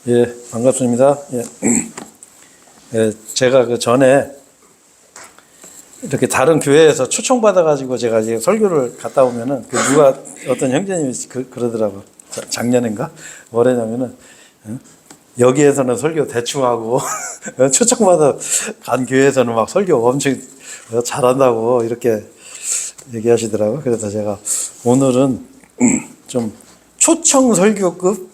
예, 반갑습니다. 예. 예, 제가 그 전에 이렇게 다른 교회에서 초청받아가지고 제가 이제 설교를 갔다 오면은 그 누가 어떤 형제님이 그러더라고. 작년인가? 뭐래냐면은, 여기에서는 설교 대충 하고, 초청받아 간 교회에서는 막 설교 엄청 잘한다고 이렇게 얘기하시더라고요. 그래서 제가 오늘은 좀 초청 설교급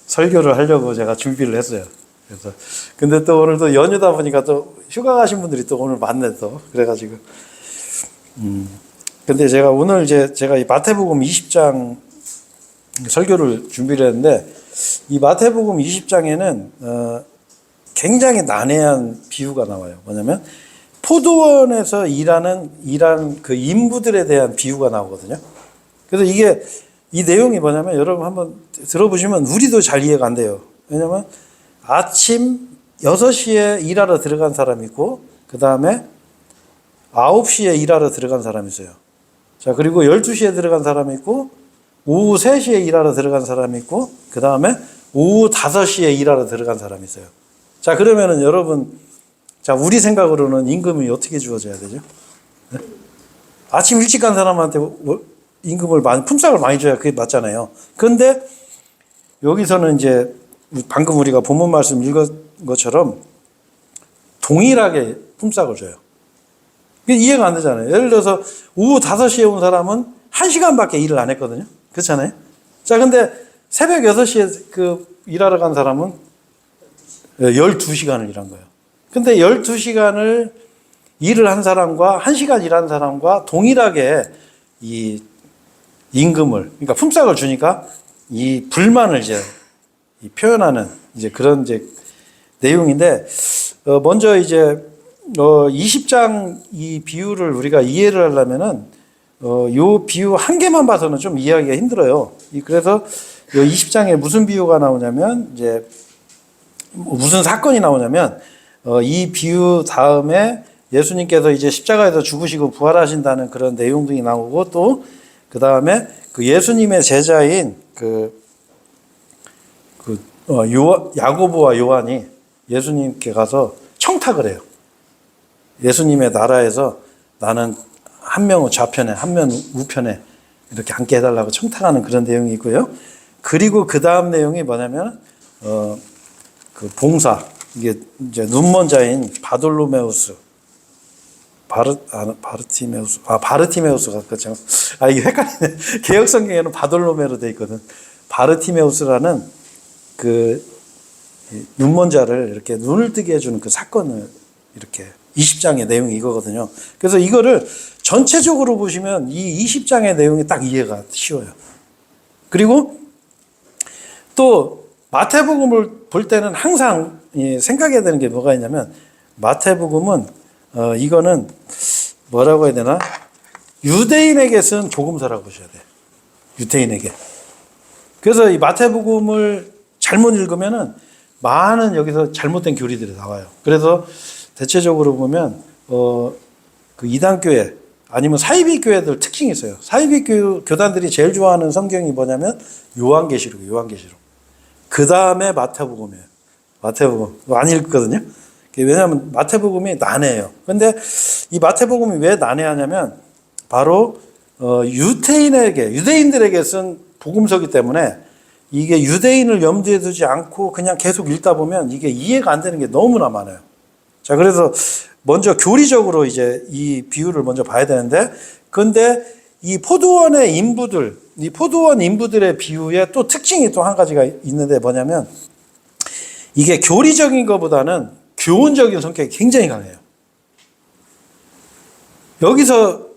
설교를 하려고 제가 준비를 했어요. 그래서 근데 또 오늘 또 연휴다 보니까 또 휴가 가신 분들이 또 오늘 많네 또. 그래가지고 근데 제가 오늘 제가 이 마태복음 20장 설교를 준비를 했는데, 이 마태복음 20장에는 굉장히 난해한 비유가 나와요. 뭐냐면 포도원에서 일하는 그 인부들에 대한 비유가 나오거든요. 그래서 이 내용이 뭐냐면, 여러분 한번 들어보시면 우리도 잘 이해가 안 돼요. 왜냐면 아침 6시에 일하러 들어간 사람이 있고, 그 다음에 9시에 일하러 들어간 사람이 있어요. 자, 그리고 12시에 들어간 사람이 있고, 오후 3시에 일하러 들어간 사람이 있고, 그 다음에 오후 5시에 일하러 들어간 사람이 있어요. 자, 그러면은 여러분, 자, 우리 생각으로는 임금이 어떻게 주어져야 되죠? 네? 아침 일찍 간 사람한테 임금을 품삯을 많이 줘야 그게 맞잖아요. 그런데 여기서는 이제 방금 우리가 본문 말씀 읽은 것처럼 동일하게 품삯을 줘요. 그게 이해가 안 되잖아요. 예를 들어서 오후 5시에 온 사람은 1시간밖에 일을 안 했거든요. 그렇잖아요. 자, 근데 새벽 6시에 일하러 간 사람은 12시간을 일한 거예요. 근데 12시간을 일을 한 사람과 1시간 일한 사람과 동일하게 이 임금을, 그러니까 품삯을 주니까 이 불만을 이제 표현하는 이제 그런 이제 내용인데, 먼저 이제 20장 이 비유를 우리가 이해를 하려면은 요 비유 한 개만 봐서는 좀 이해하기가 힘들어요. 그래서 요 20장에 무슨 비유가 나오냐면, 이제 무슨 사건이 나오냐면, 이 비유 다음에 예수님께서 이제 십자가에서 죽으시고 부활하신다는 그런 내용들이 나오고, 또 그 다음에 그 예수님의 제자인 야고보와 요한이 예수님께 가서 청탁을 해요. 예수님의 나라에서 나는 한 명은 좌편에, 한 명은 우편에 이렇게 앉게 해달라고 청탁하는 그런 내용이 있고요. 그리고 그 다음 내용이 뭐냐면, 그 봉사, 이게 이제 눈먼 자인 바돌로메우스, 바르티메우스가 그렇죠. 이게 헷갈리네. 개역 성경에는 바돌로메로 돼 있거든. 바르티메우스라는 그 눈먼 자를 이렇게 눈을 뜨게 해주는 그 사건을 이렇게 20장의 내용이 이거거든요. 그래서 이거를 전체적으로 보시면 이 20장의 내용이 딱 이해가 쉬워요. 그리고 또 마태복음을 볼 때는 항상 생각해야 되는 게 뭐가 있냐면, 마태복음은 이거는 뭐라고 해야 되나? 유대인에게 쓴 복음서라고 보셔야 돼요. 유대인에게. 그래서 이 마태복음을 잘못 읽으면은 많은 여기서 잘못된 교리들이 나와요. 그래서 대체적으로 보면 그 이단교회 아니면 사이비 교회들 특징이 있어요. 사이비 교단들이 제일 좋아하는 성경이 뭐냐면 요한계시록. 그 다음에 마태복음이에요. 마태복음 많이 읽거든요. 왜냐하면 마태복음이 난해해요. 근데 이 마태복음이 왜 난해하냐면, 바로 유대인들에게 쓴 복음서기 때문에 이게 유대인을 염두에 두지 않고 그냥 계속 읽다 보면 이게 이해가 안 되는 게 너무나 많아요. 자, 그래서 먼저 교리적으로 이제 이 비유를 먼저 봐야 되는데, 근데 이 포도원 인부들의 비유에 또 특징이 또 한 가지가 있는데, 뭐냐면 이게 교리적인 것보다는 교훈적인 성격이 굉장히 강해요. 여기서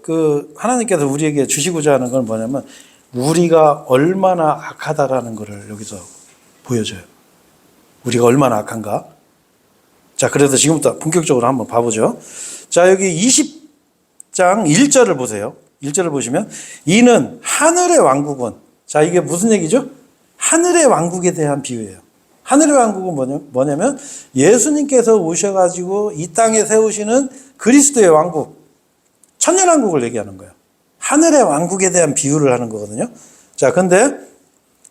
하나님께서 우리에게 주시고자 하는 건 뭐냐면, 우리가 얼마나 악하다라는 것을 여기서 보여줘요. 우리가 얼마나 악한가? 자, 그래서 지금부터 본격적으로 한번 봐보죠. 자, 여기 20장 1절을 보세요. 1절을 보시면, 이는 하늘의 왕국은, 자, 이게 무슨 얘기죠? 하늘의 왕국에 대한 비유예요. 하늘의 왕국은 뭐냐면 예수님께서 오셔가지고 이 땅에 세우시는 그리스도의 왕국, 천년왕국을 얘기하는 거예요. 하늘의 왕국에 대한 비유를 하는 거거든요. 자, 근데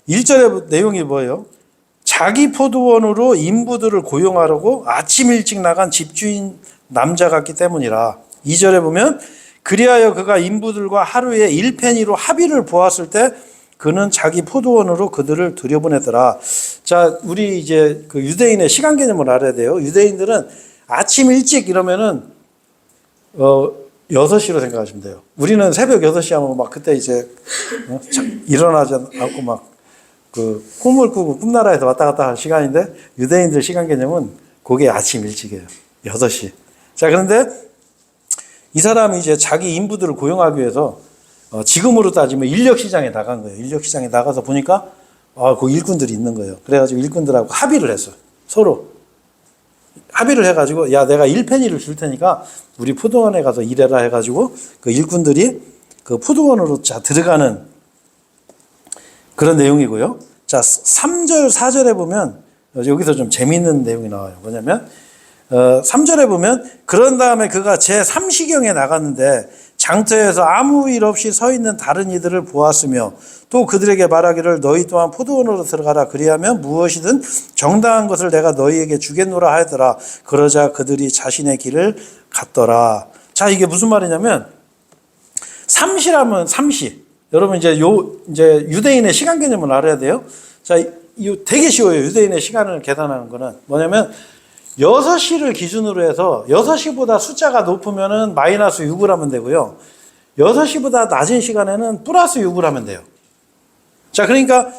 1절의 내용이 뭐예요? 자기 포도원으로 인부들을 고용하려고 아침 일찍 나간 집주인 남자 같기 때문이라. 2절에 보면 그리하여 그가 인부들과 하루에 1페니로 합의를 보았을 때 그는 자기 포도원으로 그들을 들여보내더라. 자, 우리 이제 그 유대인의 시간 개념을 알아야 돼요. 유대인들은 아침 일찍 이러면은 6시로 생각하시면 돼요. 우리는 새벽 6시 하면 막 그때 이제 일어나지 않고 막 그 꿈을 꾸고 꿈나라에서 왔다 갔다 할 시간인데 유대인들 시간 개념은 그게 아침 일찍이에요. 6시. 자, 그런데 이 사람이 이제 자기 인부들을 고용하기 위해서 지금으로 따지면 인력 시장에 나간 거예요. 인력 시장에 나가서 보니까 그 일꾼들이 있는 거예요. 그래가지고 일꾼들하고 합의를 했어요. 서로 합의를 해가지고 야, 내가 1페니를 줄 테니까 우리 포도원에 가서 일해라 해가지고 그 일꾼들이 그 포도원으로 자 들어가는 그런 내용이고요. 자, 3절 4절에 보면 여기서 좀 재미있는 내용이 나와요. 뭐냐면 3절에 보면 그런 다음에 그가 제3시경에 나갔는데 장터에서 아무 일 없이 서 있는 다른 이들을 보았으며 또 그들에게 말하기를 너희 또한 포도원으로 들어가라. 그리하면 무엇이든 정당한 것을 내가 너희에게 주겠노라 하더라. 그러자 그들이 자신의 길을 갔더라. 자, 이게 무슨 말이냐면 삼시라면 삼시. 여러분 이제 유대인의 시간 개념을 알아야 돼요. 자, 이거 되게 쉬워요. 유대인의 시간을 계산하는 거는 뭐냐면 6시를 기준으로 해서 6시보다 숫자가 높으면은 마이너스 6을 하면 되고요. 6시보다 낮은 시간에는 플러스 6을 하면 돼요. 자, 그러니까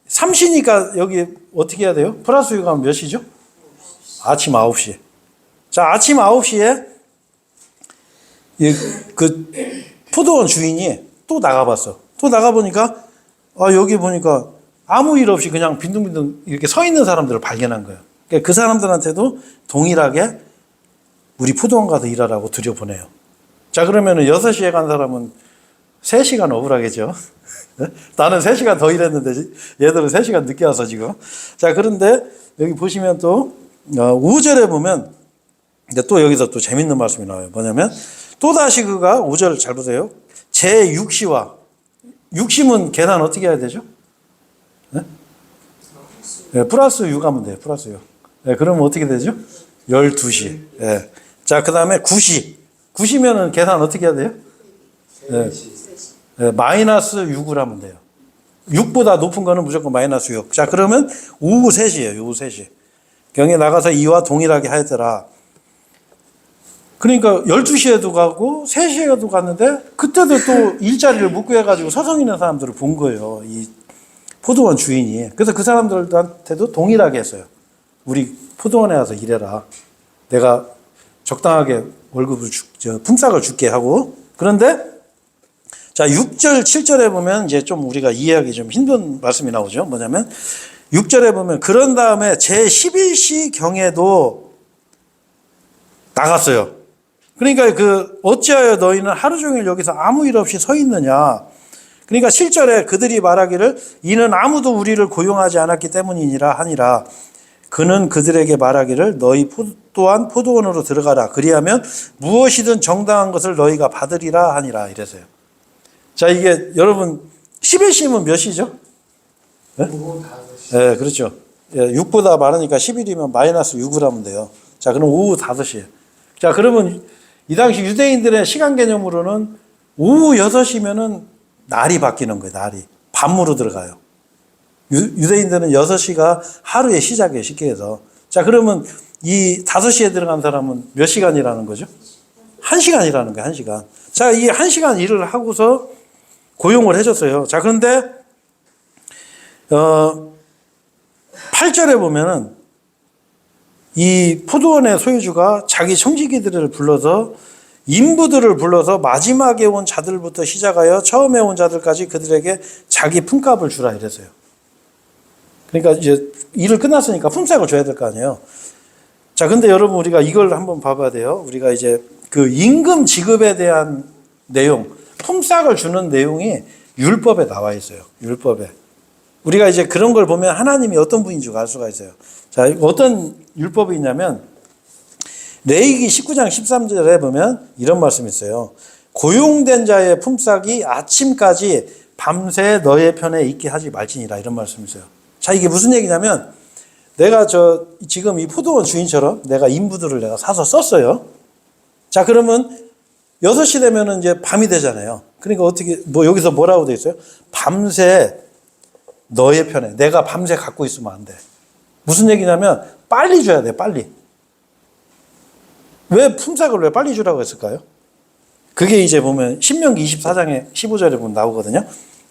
3시니까 여기 어떻게 해야 돼요? 플러스 6 하면 몇 시죠? 아침 9시. 자, 아침 9시에 그 포도원 주인이 또 나가봤어. 또 나가보니까 여기 보니까 아무 일 없이 그냥 빈둥빈둥 이렇게 서 있는 사람들을 발견한 거예요. 그러니까 그 사람들한테도 동일하게 우리 포도원 가서 일하라고 들여보내요. 자, 그러면은 6시에 간 사람은 3시간 억울하겠죠. 나는 3시간 더 일했는데 얘들은 3시간 늦게 와서 지금. 자, 그런데 여기 보시면 또 5절에 보면 또 여기서 또 재밌는 말씀이 나와요. 뭐냐면 또다시 그가 5절 잘 보세요. 제6시와 6시면 계산 어떻게 해야 되죠? 네? 네, 플러스 6 하면 돼요. 플러스 6. 네, 그러면 어떻게 되죠? 12시. 네. 자, 그 다음에 9시. 9시면은 계산 어떻게 해야 돼요? 네. 네, 마이너스 6을 하면 돼요. 6보다 높은 거는 무조건 마이너스 6. 자, 그러면 오후 3시예요. 오후 3시. 경에 나가서 이와 동일하게 하였더라. 그러니까 12시에도 가고 3시에도 갔는데 그때도 또 일자리를 못 구해가지고 서성 있는 사람들을 본 거예요. 이 포도원 주인이. 그래서 그 사람들한테도 동일하게 했어요. 우리 포도원에 와서 일해라. 내가 적당하게 월급을 품삯을 줄게 하고. 그런데 자, 6절 7절에 보면 이제 좀 우리가 이해하기 좀 힘든 말씀이 나오죠. 뭐냐면 6절에 보면 그런 다음에 제11시 경에도 나갔어요. 그러니까 어찌하여 너희는 하루 종일 여기서 아무 일 없이 서 있느냐. 그러니까 7절에 그들이 말하기를 이는 아무도 우리를 고용하지 않았기 때문이니라 하니라. 그는 그들에게 말하기를 너희 또한 포도원으로 들어가라. 그리하면 무엇이든 정당한 것을 너희가 받으리라 하니라. 이래서요. 자, 이게 여러분 11시면 몇 시죠? 네? 네, 그렇죠. 6보다 많으니까 11이면 마이너스 6을 하면 돼요. 자, 그럼 오후 5시에. 자, 그러면 이 당시 유대인들의 시간 개념으로는 오후 6시면은 날이 바뀌는 거예요. 날이. 밤으로 들어가요. 유대인들은 6시가 하루의 시작이에요. 쉽게 해서. 자, 그러면 이 5시에 들어간 사람은 몇 시간 일하는 거죠? 1시간 일하는 거예요. 1시간. 자, 이 1시간 일을 하고서 고용을 해줬어요. 자, 그런데 8절에 보면은 이 포도원의 소유주가 자기 청지기들을 불러서 인부들을 불러서 마지막에 온 자들부터 시작하여 처음에 온 자들까지 그들에게 자기 품값을 주라 이랬어요. 그러니까 이제 일을 끝났으니까 품삯을 줘야 될 거 아니에요. 자, 근데 여러분 우리가 이걸 한번 봐봐야 돼요. 우리가 이제 그 임금 지급에 대한 내용, 품삯을 주는 내용이 율법에 나와 있어요. 율법에. 우리가 이제 그런 걸 보면 하나님이 어떤 분인 줄 알 수가 있어요. 자, 어떤 율법이 있냐면 레위기 19장 13절에 보면 이런 말씀이 있어요. 고용된 자의 품삯이 아침까지 밤새 너의 편에 있게 하지 말지니라 이런 말씀이 있어요. 자, 이게 무슨 얘기냐면 내가 지금 이 포도원 주인처럼 내가 인부들을 내가 사서 썼어요. 자, 그러면 6시 되면은 이제 밤이 되잖아요. 그러니까 어떻게, 여기서 뭐라고 돼 있어요? 밤새 너의 편에. 내가 밤새 갖고 있으면 안 돼. 무슨 얘기냐면 빨리 줘야 돼, 빨리. 왜 품삯을 왜 빨리 주라고 했을까요? 그게 이제 보면 신명기 24장에 15절에 보면 나오거든요.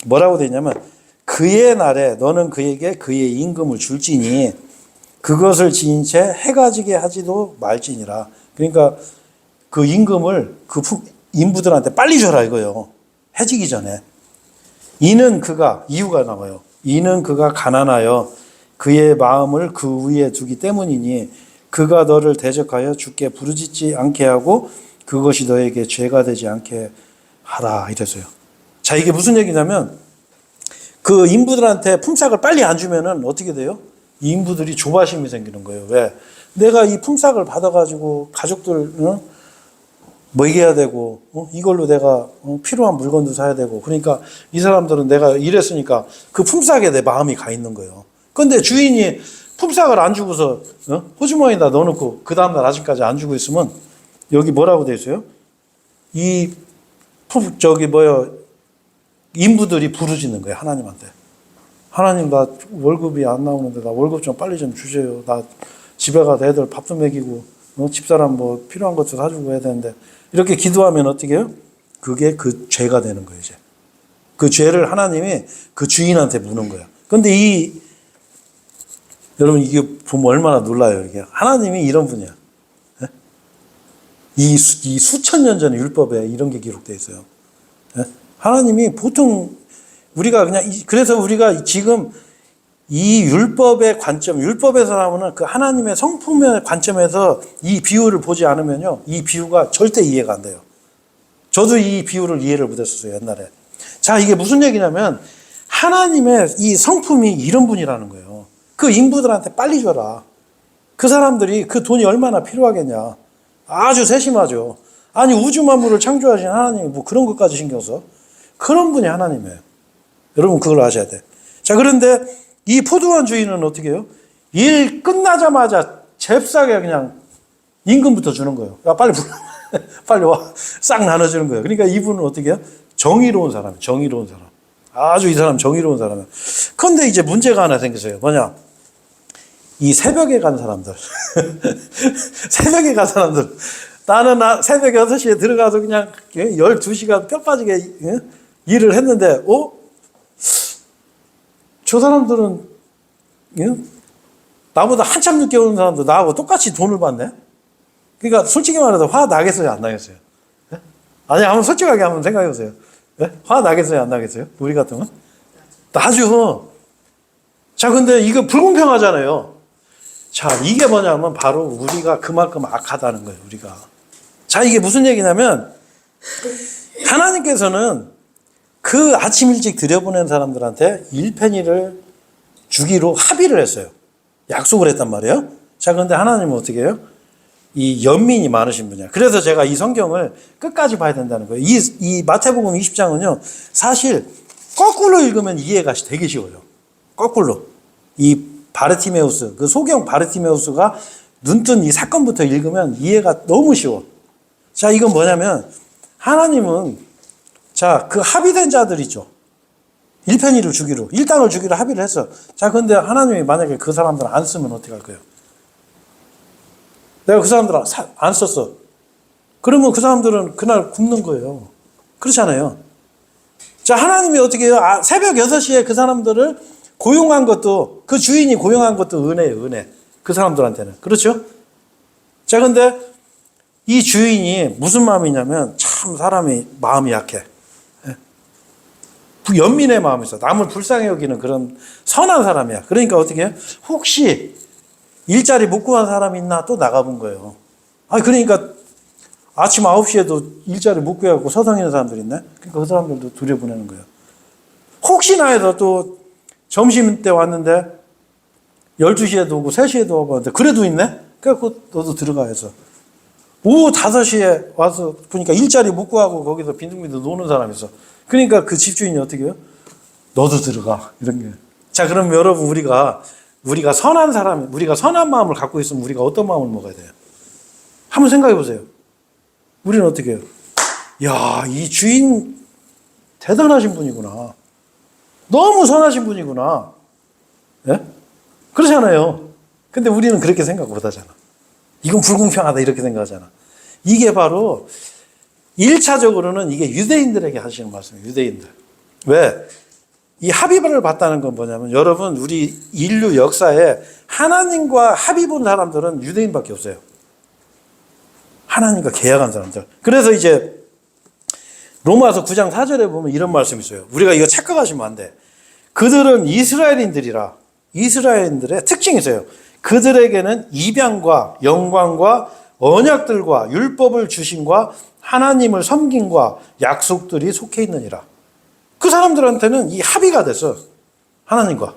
뭐라고 돼 있냐면 그의 날에 너는 그에게 그의 임금을 줄지니 그것을 지인 채 해가 지게 하지도 말지니라. 그러니까 그 임금을 그 인부들한테 빨리 줘라 이거요. 해지기 전에. 이유가 나와요. 이는 그가 가난하여 그의 마음을 그 위에 두기 때문이니 그가 너를 대적하여 주께 부르짖지 않게 하고 그것이 너에게 죄가 되지 않게 하라 이랬어요. 자, 이게 무슨 얘기냐면 그 인부들한테 품삯을 빨리 안 주면은 어떻게 돼요? 이 인부들이 조바심이 생기는 거예요. 왜? 내가 이 품삯을 받아가지고 가족들 먹여야 되고 이걸로 내가 필요한 물건도 사야 되고 그러니까 이 사람들은 내가 이랬으니까 그 품삯에 내 마음이 가 있는 거예요. 그런데 주인이 품삯을 안 주고서 호주머니에다 넣어놓고 그 다음날 아직까지 안 주고 있으면 여기 뭐라고 돼 있어요? 인부들이 부르짖는 거예요. 하나님한테. 하나님, 나 월급이 안 나오는데 나 월급 좀 빨리 좀 주세요. 나 집에 가서 애들 밥도 먹이고 집사람 뭐 필요한 것도 사주고 해야 되는데 이렇게 기도하면 어떻게 해요? 그게 그 죄가 되는 거예요. 이제 그 죄를 하나님이 그 주인한테 묻는 거예요. 그런데 여러분 이게 보면 얼마나 놀라요. 이게 하나님이 이런 분이야. 이 수천 년 전 율법에 이런 게 기록되어 있어요. 하나님이 보통 우리가 그래서 우리가 지금 이 율법의 관점, 율법에서 나오는 그 하나님의 성품의 관점에서 이 비유를 보지 않으면요, 이 비유가 절대 이해가 안 돼요. 저도 이 비유를 이해를 못했었어요, 옛날에. 자, 이게 무슨 얘기냐면 하나님의 이 성품이 이런 분이라는 거예요. 그 인부들한테 빨리 줘라. 그 사람들이 그 돈이 얼마나 필요하겠냐. 아주 세심하죠. 아니, 우주 만물을 창조하신 하나님이 뭐 그런 것까지 신경 써? 그런 분이 하나님이에요. 여러분 그걸 아셔야 돼. 자, 그런데 이 포도원 주인은 어떻게 해요? 일 끝나자마자 잽싸게 그냥 임금부터 주는 거예요. 야, 빨리 빨리 와. 싹 나눠주는 거예요. 그러니까 이분은 어떻게 해요? 정의로운 사람이에요. 정의로운 사람. 아주 이 사람 정의로운 사람이에요. 그런데 이제 문제가 하나 생겼어요. 뭐냐? 이 새벽에 간 사람들. 새벽에 간 사람들. 나는 새벽 6시에 들어가서 그냥 12시간 뼈 빠지게 일을 했는데, 저 사람들은 나보다 한참 늦게 오는 사람도 나하고 똑같이 돈을 받네? 그러니까 솔직히 말해서 화 나겠어요? 안 나겠어요? 아니, 한번 솔직하게 한번 생각해 보세요. 화 나겠어요? 안 나겠어요? 우리 같으면? 나죠. 자, 근데 이거 불공평하잖아요. 자, 이게 뭐냐면 바로 우리가 그만큼 악하다는 거예요, 우리가. 자, 이게 무슨 얘기냐면 하나님께서는 그 아침 일찍 들여보낸 사람들한테 1페니를 주기로 합의를 했어요. 약속을 했단 말이에요. 자, 그런데 하나님은 어떻게 해요? 이 연민이 많으신 분이야. 그래서 제가 이 성경을 끝까지 봐야 된다는 거예요. 이 마태복음 20장은요, 사실 거꾸로 읽으면 이해가 되게 쉬워요. 거꾸로. 이 바르티메우스, 그 소경 바르티메우스가 눈뜬 이 사건부터 읽으면 이해가 너무 쉬워. 자, 이건 뭐냐면 하나님은 자, 그 합의된 자들 있죠. 1페니를 주기로, 1당을 주기로 합의를 했어. 자, 근데 하나님이 만약에 그 사람들 안 쓰면 어떻게 할 거예요? 내가 그 사람들 안 썼어. 그러면 그 사람들은 그날 굶는 거예요. 그렇잖아요. 자, 하나님이 어떻게 해요? 새벽 6시에 그 사람들을 고용한 것도, 그 주인이 고용한 것도 은혜예요, 은혜. 그 사람들한테는. 그렇죠? 자, 근데 이 주인이 무슨 마음이냐면 참 사람이 마음이 약해. 연민의 마음이 있어. 남을 불쌍히 여기는 그런 선한 사람이야. 그러니까 어떻게 해요? 혹시 일자리 못 구한 사람이 있나 또 나가본 거예요. 그러니까 아침 9시에도 일자리 못 구해갖고 서성이는 있는 사람들 있네? 그러니까 그 사람들도 들여보내는 거예요. 혹시나 해서 또 점심 때 왔는데 12시에도 오고 3시에도 와봤는데 그래도 있네? 그래갖고 너도 들어가 해서. 오후 5시에 와서 보니까 일자리 못 구하고 거기서 빈둥빈둥 노는 사람이 있어. 그러니까 그 집주인이 어떻게 해요? 너도 들어가. 이런 게. 자, 그럼 여러분 우리가 우리가 선한 사람, 우리가 선한 마음을 갖고 있으면 우리가 어떤 마음을 먹어야 돼요? 한번 생각해 보세요. 우리는 어떻게 해요? 야, 이 주인 대단하신 분이구나. 너무 선하신 분이구나. 예? 그렇잖아요. 근데 우리는 그렇게 생각 못 하잖아. 이건 불공평하다 이렇게 생각하잖아. 이게 바로 1차적으로는 이게 유대인들에게 하시는 말씀이에요. 유대인들. 왜? 이 합의를 봤다는 건 뭐냐면 여러분 우리 인류 역사에 하나님과 합의 본 사람들은 유대인밖에 없어요. 하나님과 계약한 사람들. 그래서 이제 로마서 9장 4절에 보면 이런 말씀이 있어요. 우리가 이거 착각하시면 안 돼. 그들은 이스라엘인들이라. 이스라엘인들의 특징이 있어요. 그들에게는 입양과 영광과 언약들과 율법을 주심과 하나님을 섬김과 약속들이 속해 있느니라. 그 사람들한테는 이 합의가 됐어. 하나님과.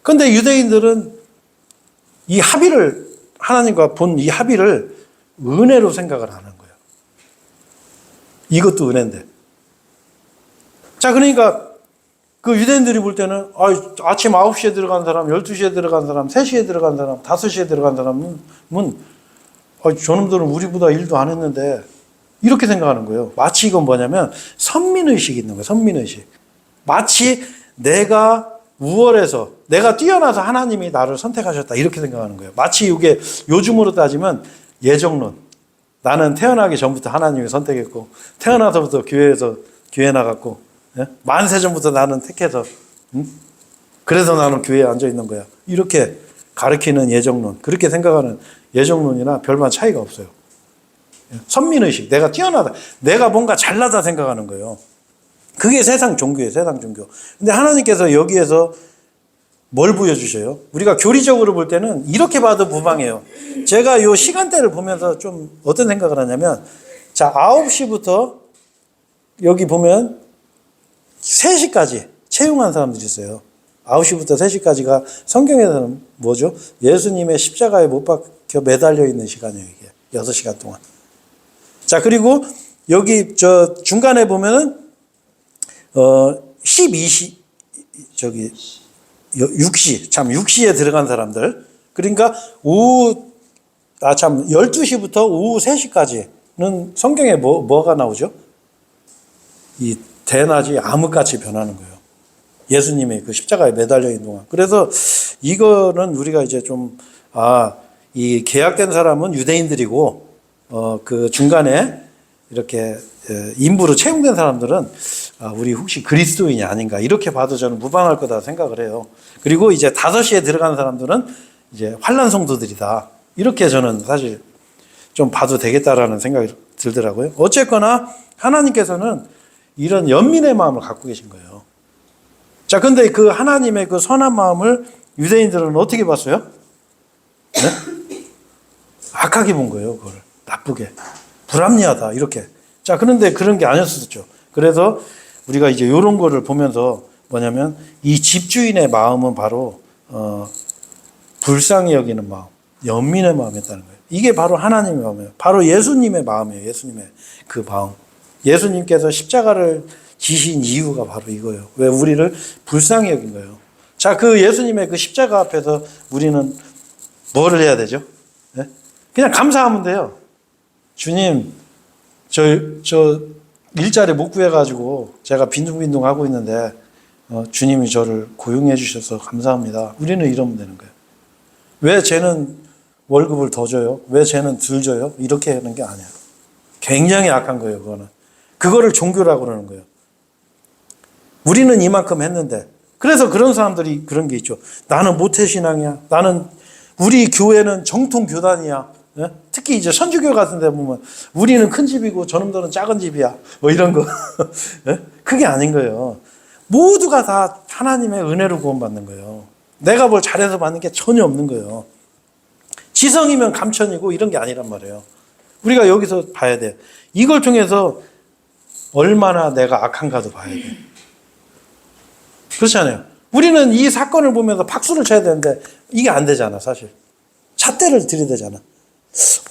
그런데 유대인들은 이 합의를 하나님과 본 이 합의를 은혜로 생각을 하는 거예요. 이것도 은혜인데. 자, 그러니까 그 유대인들이 볼 때는 아침 9시에 들어간 사람, 12시에 들어간 사람, 3시에 들어간 사람, 5시에 들어간 사람은 저놈들은 우리보다 일도 안 했는데 이렇게 생각하는 거예요. 마치 이건 뭐냐면 선민의식이 있는 거예요. 선민의식. 마치 내가 우월해서 내가 뛰어나서 하나님이 나를 선택하셨다 이렇게 생각하는 거예요. 마치 이게 요즘으로 따지면 예정론. 나는 태어나기 전부터 하나님이 선택했고 태어나서부터 교회 나갔고 만세 전부터 나는 택해서 그래서 나는 교회에 앉아 있는 거야. 이렇게 가르치는 예정론. 그렇게 생각하는 예정론이나 별반 차이가 없어요. 선민의식. 내가 뛰어나다. 내가 뭔가 잘나다 생각하는 거예요. 그게 세상 종교예요. 세상 종교. 근데 하나님께서 여기에서 뭘 보여주셔요? 우리가 교리적으로 볼 때는 이렇게 봐도 무방해요. 제가 이 시간대를 보면서 좀 어떤 생각을 하냐면 자 9시부터 여기 보면 3시까지 채용한 사람들이 있어요. 9시부터 3시까지가 성경에서는 뭐죠? 예수님의 십자가에 못 박혀 매달려 있는 시간이에요. 이게 6시간 동안. 자, 그리고 여기 저 중간에 보면은 6시에 들어간 사람들. 그러니까 12시부터 오후 3시까지는 성경에 뭐가 나오죠? 이 대낮이 암흑같이 변하는 거예요. 예수님의 그 십자가에 매달려 있는 동안. 그래서 이거는 우리가 이제 이 계약된 사람은 유대인들이고, 그 중간에 이렇게 인부로 채용된 사람들은 우리 혹시 그리스도인이 아닌가 이렇게 봐도 저는 무방할 거다 생각을 해요. 그리고 이제 5시에 들어가는 사람들은 이제 환난 성도들이다. 이렇게 저는 사실 좀 봐도 되겠다라는 생각이 들더라고요. 어쨌거나 하나님께서는 이런 연민의 마음을 갖고 계신 거예요. 자, 근데 그 하나님의 그 선한 마음을 유대인들은 어떻게 봤어요? 네? 악하게 본 거예요. 그걸 나쁘게. 불합리하다. 이렇게. 자, 그런데 그런 게 아니었었죠. 그래서 우리가 이제 이런 거를 보면서 뭐냐면 이 집주인의 마음은 바로 불쌍히 여기는 마음, 연민의 마음이었다는 거예요. 이게 바로 하나님의 마음이에요. 바로 예수님의 마음이에요. 예수님의 그 마음. 예수님께서 십자가를 지신 이유가 바로 이거예요. 왜 우리를 불쌍히 여긴 거예요. 자, 그 예수님의 그 십자가 앞에서 우리는 뭐를 해야 되죠? 네? 그냥 감사하면 돼요. 주님, 저 일자리 못 구해가지고 제가 빈둥빈둥 하고 있는데 주님이 저를 고용해 주셔서 감사합니다. 우리는 이러면 되는 거예요. 왜 쟤는 월급을 더 줘요? 왜 쟤는 덜 줘요? 이렇게 하는 게 아니야. 굉장히 악한 거예요, 그거는. 그거를 종교라고 그러는 거예요. 우리는 이만큼 했는데. 그래서 그런 사람들이 그런 게 있죠. 나는 모태신앙이야. 우리 교회는 정통교단이야. 예? 특히 이제 선주교 같은 데 보면 우리는 큰 집이고 저놈들은 작은 집이야. 뭐 이런 거. 예? 그게 아닌 거예요. 모두가 다 하나님의 은혜로 구원받는 거예요. 내가 뭘 잘해서 받는 게 전혀 없는 거예요. 지성이면 감천이고 이런 게 아니란 말이에요. 우리가 여기서 봐야 돼. 이걸 통해서 얼마나 내가 악한가도 봐야 돼. 그렇잖아요. 우리는 이 사건을 보면서 박수를 쳐야 되는데 이게 안 되잖아, 사실. 잣대를 들이대잖아.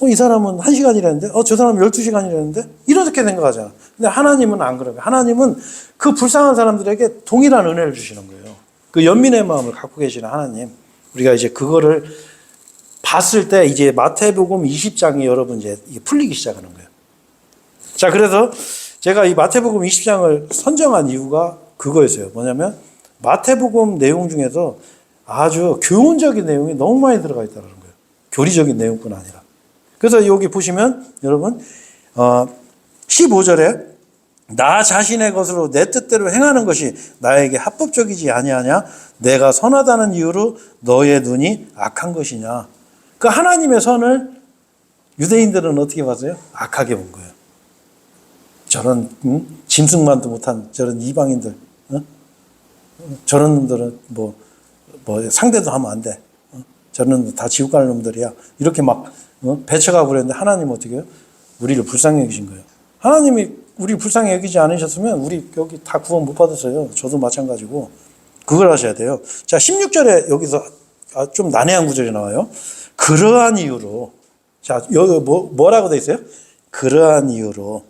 이 사람은 1시간이라는데, 저 사람은 12시간이라는데? 이렇게 생각하잖아. 근데 하나님은 안 그래요. 하나님은 그 불쌍한 사람들에게 동일한 은혜를 주시는 거예요. 그 연민의 마음을 갖고 계시는 하나님. 우리가 이제 그거를 봤을 때 이제 마태복음 20장이 여러분 이제 이게 풀리기 시작하는 거예요. 자, 그래서 제가 이 마태복음 20장을 선정한 이유가 그거였어요. 뭐냐면 마태복음 내용 중에서 아주 교훈적인 내용이 너무 많이 들어가 있다는 거예요. 교리적인 내용뿐 아니라. 그래서 여기 보시면 여러분 15절에 나 자신의 것으로 내 뜻대로 행하는 것이 나에게 합법적이지 아니하냐? 내가 선하다는 이유로 너의 눈이 악한 것이냐? 그 하나님의 선을 유대인들은 어떻게 봤어요? 악하게 본 거예요. 저런 짐승만도 못한 저런 이방인들, 저런 놈들은 뭐 상대도 하면 안 돼. 저런 놈들 다 지옥 갈 놈들이야. 이렇게 막 배척하고 그랬는데 하나님은 어떻게 해요? 우리를 불쌍히 여기신 거예요. 하나님이 우리 불쌍히 여기지 않으셨으면 우리 여기 다 구원 못 받았어요. 저도 마찬가지고. 그걸 하셔야 돼요. 자, 16절에 여기서 좀 난해한 구절이 나와요. 그러한 이유로. 자, 여기 뭐라고 돼 있어요? 그러한 이유로.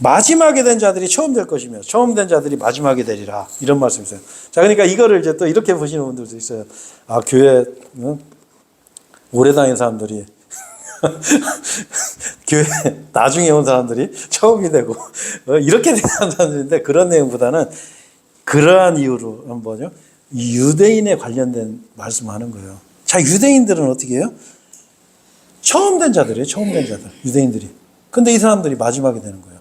마지막에 된 자들이 처음 될 것이며 처음 된 자들이 마지막에 되리라. 이런 말씀이 있어요. 자, 그러니까 이거를 이제 또 이렇게 보시는 분들도 있어요. 아, 교회 오래 다닌 사람들이 교회 나중에 온 사람들이 처음이 되고 이렇게 된 사람들인데 그런 내용보다는 그러한 이유로 뭐죠? 유대인에 관련된 말씀하는 거예요. 자, 유대인들은 어떻게 해요? 처음 된 자들이에요. 처음 된 자들. 유대인들이. 근데 이 사람들이 마지막에 되는 거예요.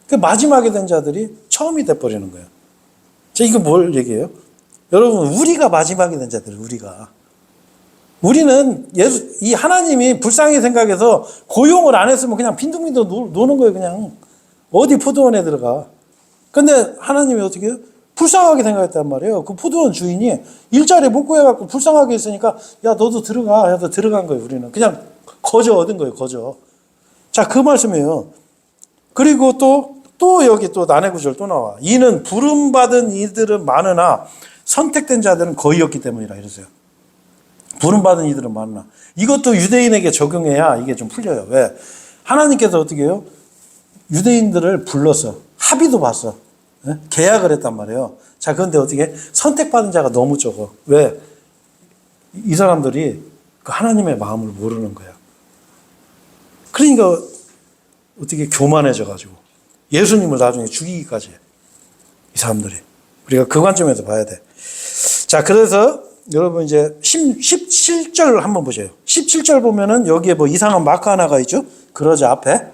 그 마지막에 된 자들이 처음이 돼버리는 거예요. 자, 이거 뭘 얘기해요? 여러분, 우리가 마지막에 된 자들, 우리는 이 하나님이 불쌍히 생각해서 고용을 안 했으면 그냥 빈둥빈둥 노는 거예요, 그냥. 어디 포도원에 들어가. 근데 하나님이 어떻게 해요? 불쌍하게 생각했단 말이에요. 그 포도원 주인이 일자리 못 구해갖고 불쌍하게 했으니까, 야, 너도 들어가. 해서 들어간 거예요, 우리는. 그냥 거저 얻은 거예요, 거저. 자, 그 말씀이에요. 그리고 또 여기 또 난해 구절 또 나와. 이는 부름받은 이들은 많으나 선택된 자들은 거의 없기 때문이라 이러세요. 부름받은 이들은 많으나. 이것도 유대인에게 적용해야 이게 좀 풀려요. 왜? 하나님께서 어떻게 해요? 유대인들을 불렀어. 합의도 봤어. 계약을 했단 말이에요. 자, 그런데 어떻게 선택받은 자가 너무 적어. 왜? 이 사람들이 그 하나님의 마음을 모르는 거야. 그러니까 어떻게 교만해져 가지고 예수님을 나중에 죽이기까지 해. 이 사람들이. 우리가 그 관점에서 봐야 돼. 자, 그래서 여러분 이제 17절 한번 보세요. 17절 보면은 여기에 뭐 이상한 마크 하나가 있죠? 그러자 앞에.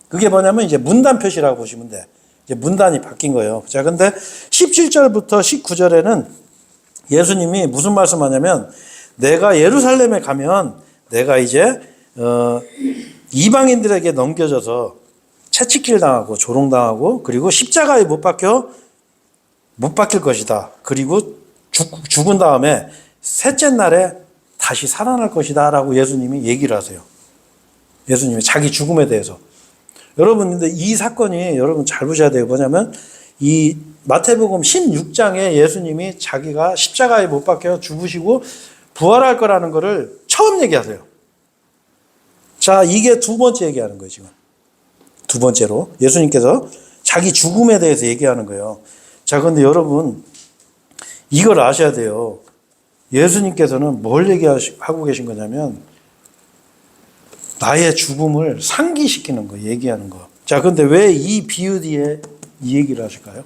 그게 뭐냐면 이제 문단 표시라고 보시면 돼. 이제 문단이 바뀐 거예요. 자, 근데 17절부터 19절에는 예수님이 무슨 말씀하냐면 내가 예루살렘에 가면 내가 이제 이방인들에게 넘겨져서 채찍질 당하고 조롱당하고 그리고 십자가에 못 박힐 것이다. 그리고 죽은 다음에 셋째 날에 다시 살아날 것이다 라고 예수님이 얘기를 하세요. 예수님이 자기 죽음에 대해서. 여러분, 근데 이 사건이 여러분 잘 보셔야 돼요. 뭐냐면 이 마태복음 16장에 예수님이 자기가 십자가에 못 박혀 죽으시고 부활할 거라는 거를 처음 얘기하세요. 자, 이게 두 번째 얘기하는 거예요, 지금. 두 번째로 예수님께서 자기 죽음에 대해서 얘기하는 거예요. 자, 그런데 여러분 이걸 아셔야 돼요. 예수님께서는 뭘 얘기하고 계신 거냐면 나의 죽음을 상기시키는 거, 얘기하는 거. 자, 그런데 왜 이 비유 뒤에 이 얘기를 하실까요?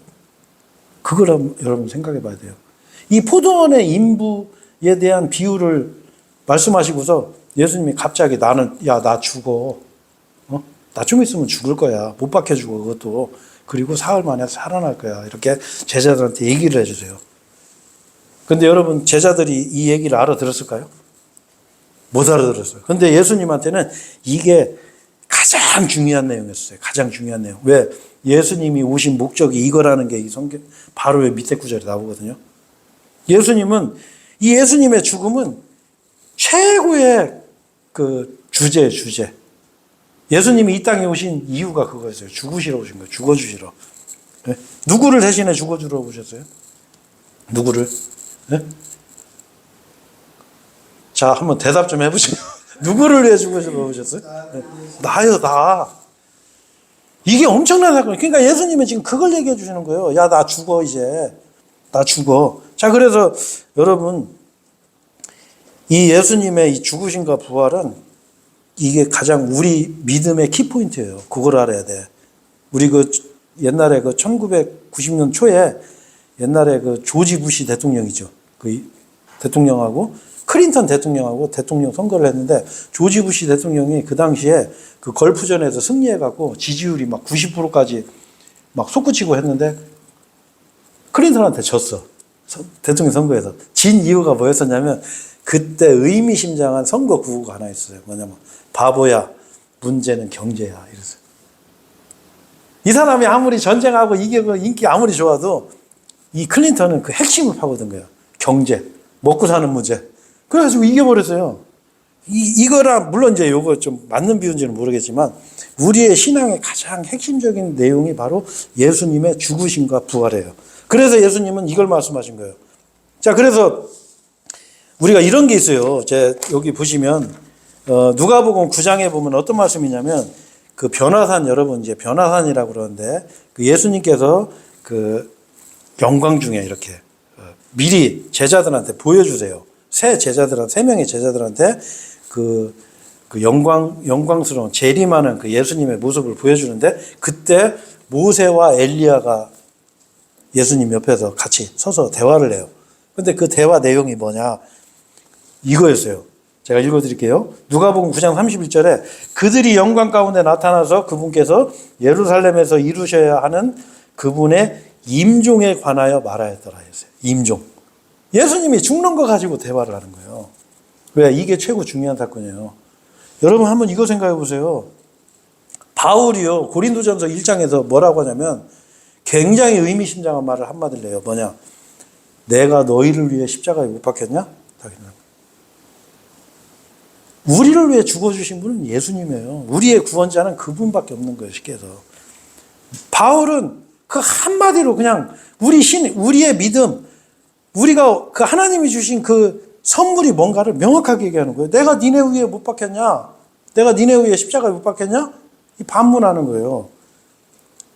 그걸 여러분 생각해 봐야 돼요. 이 포도원의 인부에 대한 비유를 말씀하시고서 예수님이 갑자기 나 죽어. 나 좀 있으면 죽을 거야. 못 박혀 죽어, 그것도. 그리고 사흘 만에 살아날 거야. 이렇게 제자들한테 얘기를 해주세요. 근데 여러분, 제자들이 이 얘기를 알아들었을까요? 못 알아들었어요. 근데 예수님한테는 이게 가장 중요한 내용이었어요. 가장 중요한 내용. 왜? 예수님이 오신 목적이 이거라는 게 이 성경 바로 밑에 구절에 나오거든요. 예수님은 이 예수님의 죽음은 최고의 그 주제. 예수님이 이 땅에 오신 이유가 그거였어요. 죽으시러 오신 거예요. 죽어주시러. 네? 누구를 대신에 죽어주러 오셨어요? 누구를? 네? 자, 한번 대답 좀 해보세요. 누구를 위해 죽으시러 오셨어요? 네. 나요, 나. 이게 엄청난 사건. 그러니까 예수님은 지금 그걸 얘기해 주시는 거예요. 야, 나 죽어, 이제. 나 죽어. 자, 그래서 여러분, 이 예수님의 이 죽으심과 부활은 이게 가장 우리 믿음의 키포인트예요. 그걸 알아야 돼. 우리 그 옛날에 그 1990년 초에 옛날에 그 조지 부시 대통령이죠. 그 대통령하고 클린턴 대통령하고 대통령 선거를 했는데 조지 부시 대통령이 그 당시에 그 걸프전에서 승리해갖고 지지율이 막 90%까지 막 솟구치고 했는데 클린턴한테 졌어. 대통령 선거에서. 진 이유가 뭐였었냐면 그때 의미심장한 선거 구호가 하나 있어요. 뭐냐면 바보야, 문제는 경제야. 이랬어요. 이 사람이 아무리 전쟁하고 이기고 인기 아무리 좋아도 이 클린턴은 그 핵심을 파고든 거예요. 경제, 먹고 사는 문제. 그래가지고 이겨버렸어요. 이거랑 물론 이제 요거 좀 맞는 비유인지는 모르겠지만 우리의 신앙의 가장 핵심적인 내용이 바로 예수님의 죽으심과 부활이에요. 그래서 예수님은 이걸 말씀하신 거예요. 자, 그래서 우리가 이런 게 있어요. 여기 보시면 누가복음 9장에 보면 어떤 말씀이냐면 그 변화산 여러분 이제 변화산이라고 그러는데 그 예수님께서 그 영광 중에 이렇게 미리 제자들한테 보여주세요. 세 명의 제자들한테 그 영광스러운 재림하는 그 예수님의 모습을 보여주는데 그때 모세와 엘리야가 예수님 옆에서 같이 서서 대화를 해요. 근데 그 대화 내용이 뭐냐? 이거였어요. 제가 읽어드릴게요. 누가복음 9장 31절에 그들이 영광 가운데 나타나서 그분께서 예루살렘에서 이루셔야 하는 그분의 임종에 관하여 말하였더라 했어요. 임종. 예수님이 죽는 거 가지고 대화를 하는 거예요. 왜? 이게 최고 중요한 사건이에요. 여러분 한번 이거 생각해 보세요. 바울이요. 고린도전서 1장에서 뭐라고 하냐면 굉장히 의미심장한 말을 한마디를 해요. 뭐냐? 내가 너희를 위해 십자가에 못 박혔냐? 우리를 위해 죽어주신 분은 예수님이에요. 우리의 구원자는 그분밖에 없는 거예요. 쉽게 해서. 바울은 그 한마디로 그냥 우리의 믿음, 우리가 그 하나님이 주신 그 선물이 뭔가를 명확하게 얘기하는 거예요. 내가 니네 위에 못 박혔냐? 내가 니네 위에 십자가에 못 박혔냐? 이 반문하는 거예요.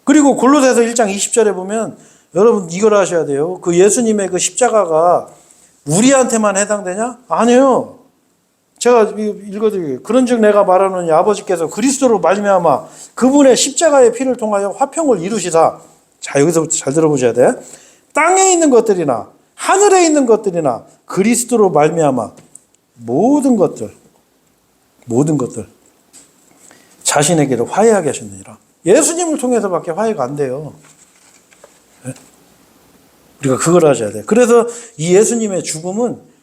그리고 골로새서 1장 20절에 보면 여러분 이걸 아셔야 돼요. 그 예수님의 그 십자가가 우리한테만 해당되냐? 아니에요. 제가 읽어드릴게요. 그런즉 내가 말하노니 아버지께서 그리스도로 말미암아 그분의 십자가의 피를 통하여 화평을 이루시사. 자, 여기서부터 잘 들어보셔야 돼. 땅에 있는 것들이나 하늘에 있는 것들이나 그리스도로 말미암아 모든 것들 자신에게로 화해하게 하셨느니라. 예수님을 통해서밖에 화해가 안 돼요. 우리가 그걸 아셔야 돼요. 그래서 이 예수님의 죽음은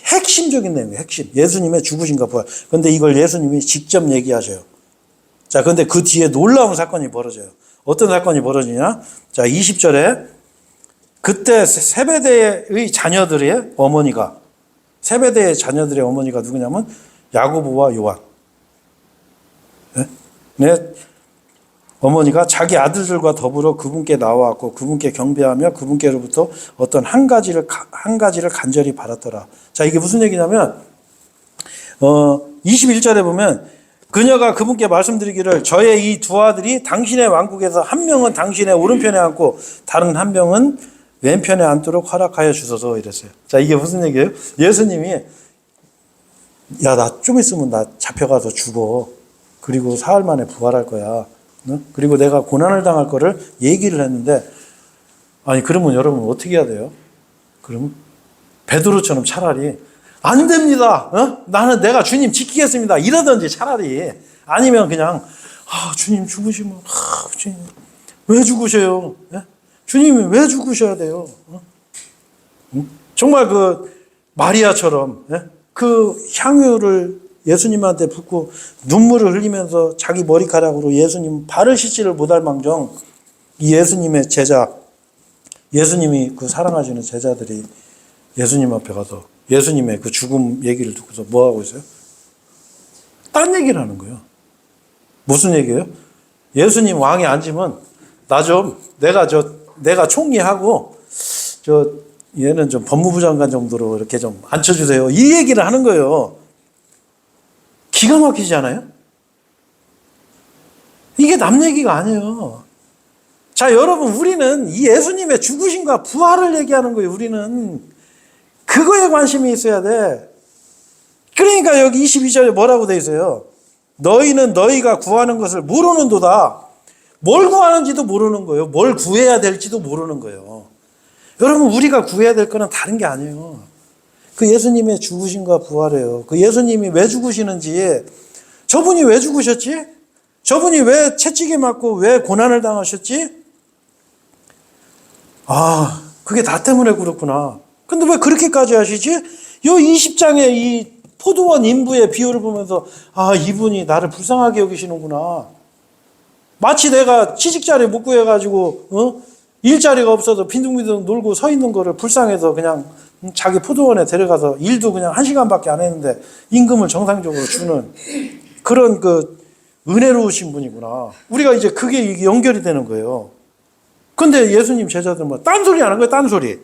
핵심적인 내용이에요. 핵심. 예수님의 죽으심과 부활. 그런데 이걸 예수님이 직접 얘기하셔요. 자, 그런데 그 뒤에 놀라운 사건이 벌어져요. 어떤 사건이 벌어지냐? 자, 20절에 그때 세베대의 자녀들의 어머니가 누구냐면 야고보와 요한. 네? 어머니가 자기 아들들과 더불어 그분께 나와왔고 그분께 경배하며 그분께로부터 어떤 한 가지를 간절히 바랐더라. 자, 이게 무슨 얘기냐면 21절에 보면 그녀가 그분께 말씀드리기를 저의 이 두 아들이 당신의 왕국에서 한 명은 당신의 오른편에 앉고 다른 한 명은 왼편에 앉도록 허락하여 주소서 이랬어요. 자, 이게 무슨 얘기예요? 예수님이 야, 나 좀 있으면 나 잡혀가서 죽어. 그리고 사흘 만에 부활할 거야. 그리고 내가 고난을 당할 거를 얘기를 했는데 아니 그러면 여러분 어떻게 해야 돼요? 그럼 베드로처럼 차라리 안 됩니다. 나는 내가 주님 지키겠습니다. 이러든지 차라리 아니면 그냥 주님 죽으시면 주님 왜 죽으셔요? 주님이 왜 죽으셔야 돼요? 정말 그 마리아처럼 그 향유를 예수님한테 붓고 눈물을 흘리면서 자기 머리카락으로 예수님 발을 씻지를 못할 망정 이 예수님의 제자, 예수님이 그 사랑하시는 제자들이 예수님 앞에 가서 예수님의 그 죽음 얘기를 듣고서 뭐 하고 있어요? 딴 얘기를 하는 거예요. 무슨 얘기예요? 예수님 왕에 앉으면 내가 총리하고 얘는 좀 법무부 장관 정도로 이렇게 좀 앉혀주세요. 이 얘기를 하는 거예요. 기가 막히지 않아요? 이게 남 얘기가 아니에요. 자, 여러분, 우리는 이 예수님의 죽으심과 부활을 얘기하는 거예요. 우리는 그거에 관심이 있어야 돼. 그러니까 여기 22절에 뭐라고 돼 있어요? 너희는 너희가 구하는 것을 모르는도다. 뭘 구하는지도 모르는 거예요. 뭘 구해야 될지도 모르는 거예요. 여러분, 우리가 구해야 될 거는 다른 게 아니에요. 그 예수님의 죽으심과 부활이에요. 그 예수님이 왜 죽으시는지, 저분이 왜 죽으셨지? 저분이 왜 채찍에 맞고 왜 고난을 당하셨지? 아, 그게 다 때문에 그렇구나. 근데 왜 그렇게까지 하시지? 요 20장의 이 포도원 인부의 비유를 보면서, 아, 이분이 나를 불쌍하게 여기시는구나. 마치 내가 취직자리 못 구해가지고, 일자리가 없어서 빈둥빈둥 놀고 서 있는 거를 불쌍해서 그냥 자기 포도원에 데려가서 일도 그냥 1시간밖에 안 했는데 임금을 정상적으로 주는 그런 그 은혜로우신 분이구나. 우리가 이제 그게 이게 연결이 되는 거예요. 근데 예수님 제자들 뭐 딴소리 하는 거예요, 딴소리.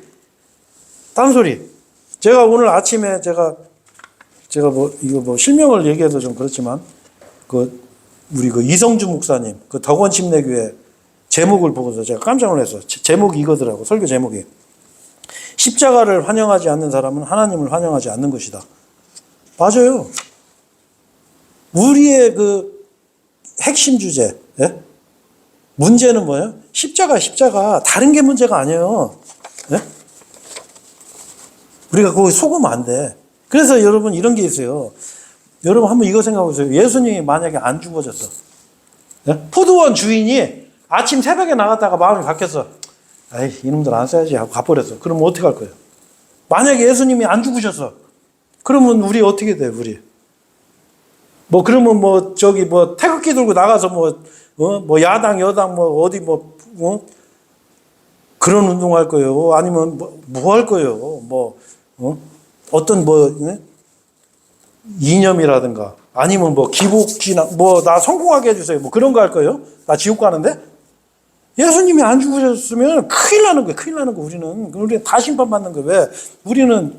딴소리. 제가 오늘 아침에 제가 뭐 이거 뭐 실명을 얘기해서 좀 그렇지만 우리 이성주 목사님 덕원 침례교회 제목을 보고서 제가 깜짝 놀랐어요. 제목이 이거더라고. 설교 제목이. 십자가를 환영하지 않는 사람은 하나님을 환영하지 않는 것이다. 맞아요. 우리의 핵심 주제. 예? 문제는 뭐예요? 십자가. 다른 게 문제가 아니에요. 예? 우리가 거기 속으면 안 돼. 그래서 여러분 이런 게 있어요. 여러분 한번 이거 생각해 보세요. 예수님이 만약에 안 죽어졌어. 예? 포도원 주인이 아침 새벽에 나갔다가 마음이 바뀌었어. 에이, 이놈들 안 써야지 하고 가버렸어. 그러면 어떻게 할 거예요? 만약에 예수님이 안 죽으셨어. 그러면 우리 어떻게 돼, 우리? 그러면 태극기 들고 나가서 야당, 여당, 그런 운동할 거예요. 아니면 뭐 할 거예요. 어떤 이념이라든가 아니면 기복지나 나 성공하게 해주세요. 그런 거 할 거예요. 나 지옥 가는데? 예수님이 안 죽으셨으면 큰일 나는 거예요. 큰일 나는 거 우리는 다 심판받는 거예요. 왜? 우리는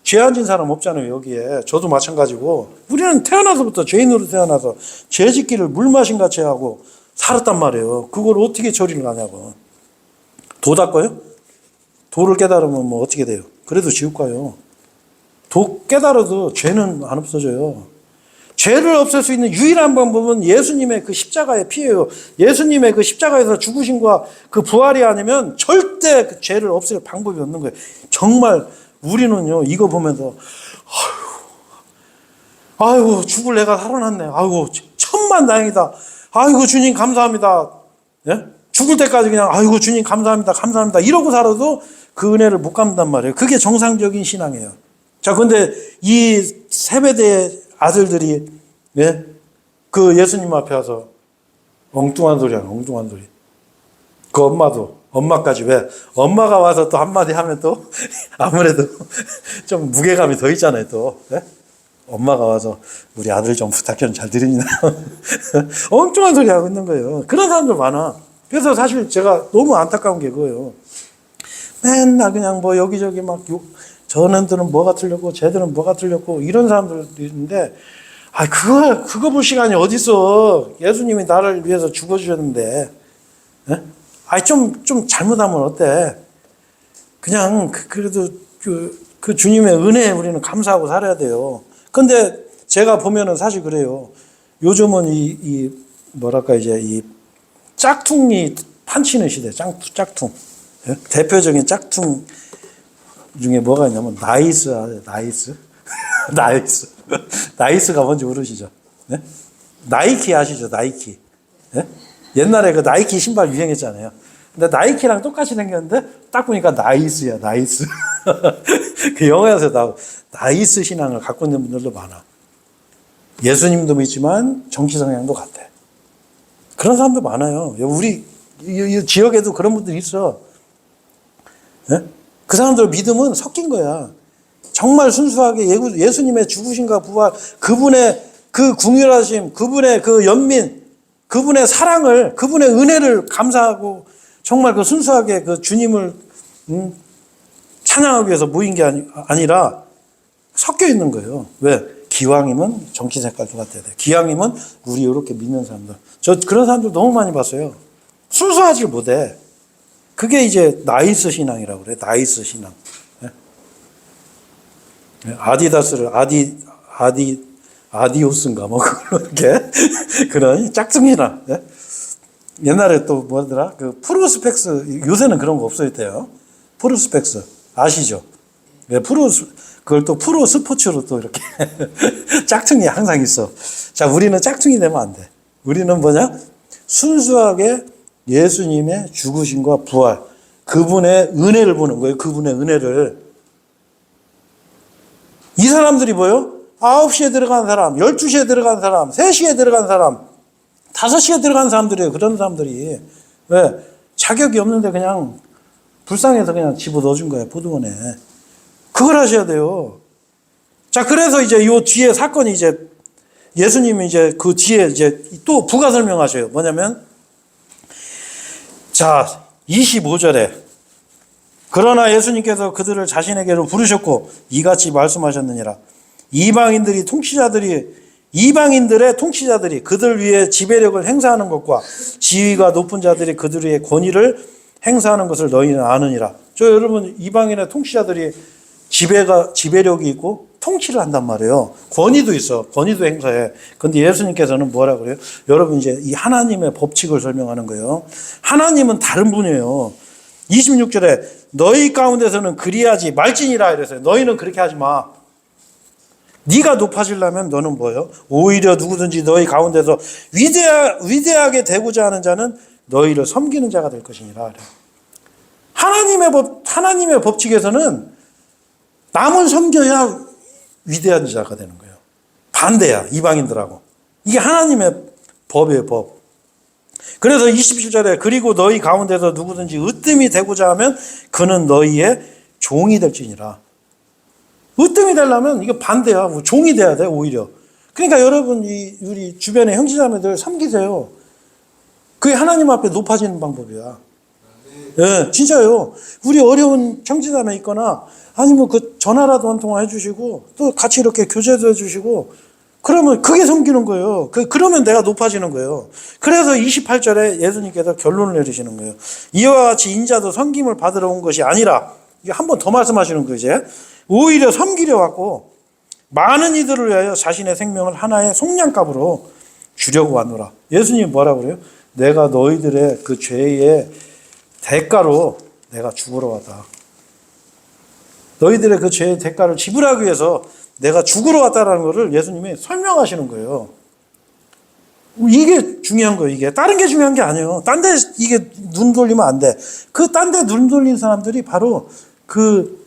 죄 안 진 사람 없잖아요. 여기에. 저도 마찬가지고. 우리는 태어나서부터 죄인으로 태어나서 죄 짓기를 물 마신 같이 하고 살았단 말이에요. 그걸 어떻게 처리를 하냐고. 도 닦아요? 도를 깨달으면 어떻게 돼요? 그래도 지옥 가요. 도 깨달아도 죄는 안 없어져요. 죄를 없앨 수 있는 유일한 방법은 예수님의 그 십자가의 피예요. 예수님의 그 십자가에서 죽으심과 그 부활이 아니면 절대 그 죄를 없앨 방법이 없는 거예요. 정말 우리는요, 이거 보면서 아이고 죽을 내가 살아났네. 아이고 천만 다행이다. 아이고 주님 감사합니다. 예? 죽을 때까지 그냥 아이고 주님 감사합니다 이러고 살아도 그 은혜를 못 갚는단 말이에요. 그게 정상적인 신앙이에요. 자, 근데 이 세베대의 아들들이 그 예수님 앞에 와서 엉뚱한 소리 하는 엉뚱한 소리. 그 엄마까지 왜? 엄마가 와서 또 한마디 하면 또 아무래도 좀 무게감이 더 있잖아요, 또. 네? 엄마가 와서 우리 아들 좀 부탁 좀 잘 드립니다. 엉뚱한 소리 하고 있는 거예요. 그런 사람들 많아. 그래서 사실 제가 너무 안타까운 게 그거예요. 맨날 그냥 여기저기 저놈들은 뭐가 틀렸고 쟤들은 뭐가 틀렸고 이런 사람들도 있는데 그거 볼 시간이 어딨어. 예수님이 나를 위해서 죽어주셨는데. 네? 좀 잘못하면 어때? 그냥 그래도 그 주님의 은혜에 우리는 감사하고 살아야 돼요. 근데 제가 보면은 사실 그래요. 요즘은 이 짝퉁이 판치는 시대, 짝퉁. 예? 대표적인 짝퉁 중에 뭐가 있냐면 나이스. 나이스가 뭔지 모르시죠? 네? 나이키 아시죠? 나이키. 네? 옛날에 그 나이키 신발 유행했잖아요. 근데 나이키랑 똑같이 생겼는데 딱 보니까 나이스야, 나이스. 그 영화에서 나이스 신앙을 갖고 있는 분들도 많아. 예수님도 믿지만 정치 성향도 같아. 그런 사람도 많아요. 우리 이 지역에도 그런 분들이 있어. 네? 그 사람들 믿음은 섞인 거야. 정말 순수하게 예수님의 죽으심과 부활, 그분의 그 궁휼하심, 그분의 그 연민, 그분의 사랑을, 그분의 은혜를 감사하고 정말 그 순수하게 그 주님을 찬양하기 위해서 모인 게 아니라 섞여 있는 거예요. 왜? 기왕이면 정치 색깔도 같아야 돼. 기왕이면 우리 이렇게 믿는 사람들. 저 그런 사람들 너무 많이 봤어요. 순수하지 못해. 그게 이제 나이스 신앙이라고 그래. 나이스 신앙. 아디다스를 아디오스인가 뭐 그렇게 그런 짝퉁이나 예? 옛날에 또 뭐더라 그 프로스펙스 요새는 그런 거 없어졌대요. 프로스펙스 아시죠? 예, 그걸 또 프로 스포츠로 또 이렇게 짝퉁이 항상 있어. 자, 우리는 짝퉁이 되면 안 돼. 우리는 뭐냐? 순수하게 예수님의 죽으심과 부활, 그분의 은혜를 보는 거예요. 그분의 은혜를. 이 사람들이 뭐요? 9시에 들어간 사람, 12시에 들어간 사람, 3시에 들어간 사람, 5시에 들어간 사람들이에요. 그런 사람들이. 왜? 자격이 없는데 그냥 불쌍해서 그냥 집어 넣어준 거예요. 포도원에. 그걸 하셔야 돼요. 자, 그래서 이제 요 뒤에 사건이 이제 예수님이 이제 그 뒤에 이제 또 부가 설명하셔요. 뭐냐면, 자, 25절에 그러나 예수님께서 그들을 자신에게로 부르셨고 이같이 말씀하셨느니라. 이방인들의 통치자들이 그들 위에 지배력을 행사하는 것과 지위가 높은 자들이 그들 위에 권위를 행사하는 것을 너희는 아느니라. 저 여러분 이방인의 통치자들이 지배력이 있고 통치를 한단 말이에요. 권위도 있어. 권위도 행사해. 근데 예수님께서는 뭐라 그래요? 여러분 이제 이 하나님의 법칙을 설명하는 거예요. 하나님은 다른 분이에요. 26절에 너희 가운데서는 그리하지 말지니라 이랬어요. 너희는 그렇게 하지 마. 네가 높아지려면 너는 뭐예요? 오히려 누구든지 너희 가운데서 위대하게 되고자 하는 자는 너희를 섬기는 자가 될 것이니라. 하나님의 법칙에서는 남을 섬겨야 위대한 자가 되는 거예요. 반대야, 이방인들하고. 이게 하나님의 법이에요, 법. 그래서 27절에 그리고 너희 가운데서 누구든지 으뜸이 되고자 하면 그는 너희의 종이 될지니라. 으뜸이 되려면 이게 반대야. 뭐 종이 돼야 돼, 오히려. 그러니까 여러분, 우리 주변의 형제자매들 섬기세요. 그게 하나님 앞에 높아지는 방법이야. 예, 진짜요. 우리 어려운 형제자매 있거나 아니면 그 전화라도 한 통화 해주시고 또 같이 이렇게 교제도 해주시고 그러면 그게 섬기는 거예요. 그러면 내가 높아지는 거예요. 그래서 28절에 예수님께서 결론을 내리시는 거예요. 이와 같이 인자도 섬김을 받으러 온 것이 아니라 이게 한 번 더 말씀하시는 거예요. 이제 오히려 섬기려 왔고 많은 이들을 위하여 자신의 생명을 하나의 속량값으로 주려고 왔노라. 예수님이 뭐라 그래요? 내가 너희들의 그 죄의 대가로 내가 죽으러 왔다. 너희들의 그 죄의 대가를 지불하기 위해서 내가 죽으러 왔다라는 것을 예수님이 설명하시는 거예요. 이게 중요한 거예요, 이게. 다른 게 중요한 게 아니에요. 딴 데 이게 눈 돌리면 안 돼. 그 딴 데 눈 돌린 사람들이 바로 그